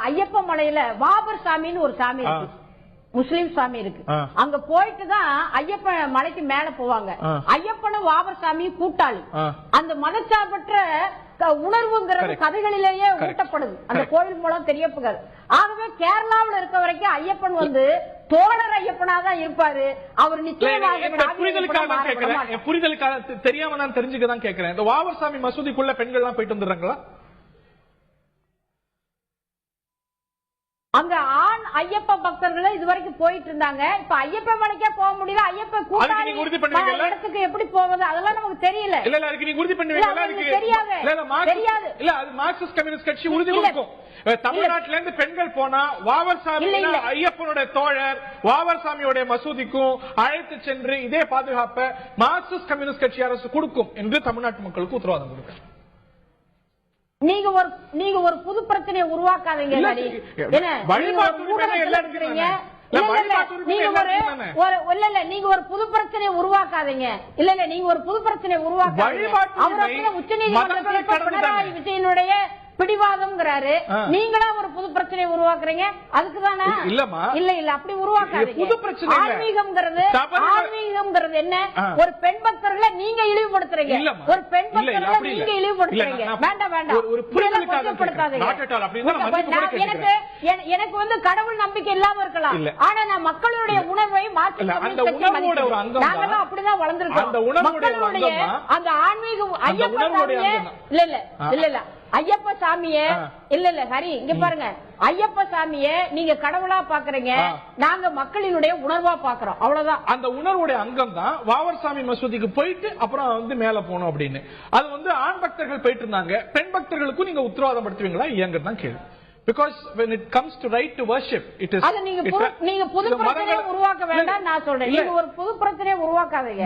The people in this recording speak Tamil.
ஐயப்ப மலையில வாபர் சாமின்னு ஒரு சாமி இருக்கு, முஸ்லீம் சாமி இருக்கு. அங்க போயிட்டு தான் ஐயப்ப மலைக்கு மேல போவாங்க. ஐயப்பனும் வாபர் சாமியும் கூட்டாளி. அந்த மதச்சார்பற்ற உணர்வுங்கிறது கதைகளிலேயே ஊட்டப்படுது, அந்த கோவில் மூலம் தெரியப்படுது. ஆகவே கேரளாவில் இருக்க வரைக்கும் ஐயப்பன் தோழர் ஐயப்பனா தான் இருப்பாரு. அவர் நிச்சயமாக புரிதலுக்காக தெரியாம நான் தெரிஞ்சுக்கதான் கேட்கிறேன். இந்த வாபர் சாமி மசூதிக்குள்ள பெண்கள் எல்லாம் போயிட்டு வந்துடுறாங்களா? அங்க ஆண் ஐயப்ப பக்தர்கள் இதுவரைக்கும் போயிட்டு இருந்தாங்க. இப்ப ஐயப்ப மலைக்கே போக முடியல. ஐயப்ப கூட்டாளி இடத்துக்கு எப்படி போவது அதெல்லாம் நமக்கு தெரியல. தெரியாது. மார்க்சிஸ்ட் கம்யூனிஸ்ட் கட்சி உறுதி கொடுக்கும். தமிழ்நாட்டில இருந்து பெண்கள் போனா வாவர் சாமி ஐயப்பனுடைய தோழர் வாவர் சாமியோட மசூதிக்கும் அழைத்து சென்று இதே பாதுகாப்பை மார்க்சிஸ்ட் கம்யூனிஸ்ட் கட்சி அரசு கொடுக்கும் என்று தமிழ்நாட்டு மக்களுக்கு உத்தரவாதம் கொடுக்கும். நீங்க ஒரு புது பிரச்சனையை உருவாக்காதீங்க. நீங்க ஒரு புது பிரச்சனையை உருவாக்காதீங்க. இல்ல நீங்க ஒரு புது பிரச்சனையை உருவாக்காதீங்க. உச்ச நீதிமன்றத்தில் பினராயி விஜயனுடைய பிடிவாதம்ங்கிறாரு. நீங்களா ஒரு புது பிரச்சனையை உருவாக்குறீங்க. அதுக்குதானே? இல்ல அப்படி உருவாக்காதீங்க. ஆன்மீகம்ங்கிறது என்ன? ஒரு பெண் பக்தர்களை நீங்க இழிவுபடுத்துறீங்க. ஒரு பெண் பக்தர்களை நீங்க இழிவுபடுத்துறீங்க. வேண்டாம் எனக்கு கடவுள் நம்பிக்கை இல்லாம இருக்கலாம். ஆனா நான் மக்களுடைய உணர்வை மாற்றி நாங்கெல்லாம் அப்படிதான் வளர்ந்துருக்கோம். மக்களுடைய அந்த ஆன்மீகம் ஐயப்ப சாமிய இல்ல ஐயப்ப சாமிய இல்ல ஹரி இங்க பாருங்க, ஐயப்ப சாமிய நீங்க கடவுளா பாக்குறீங்க, நாங்க மக்களினுடைய உணர்வா பாக்குறோம். அவ்வளவுதான். அந்த உணர்வுடைய அங்கம் தான் வாவர் சாமி மசூதிக்கு போயிட்டு அப்புறம் மேல போனோம் அப்படின்னு. அது ஆண் பக்தர்கள் போயிட்டு இருந்தாங்க. பெண் பக்தர்களுக்கும் நீங்க உத்தரவாதம் படுத்துவீங்களா இல்லையாங்கிறது தான் கேள்வி. Because when it comes to right to worship, it is. நீங்க புது பிரச்சனையை உருவாக்க வேண்டாம் நான் சொல்றேன். நீங்க ஒரு புது பிரச்சனையை உருவாக்காதீங்க.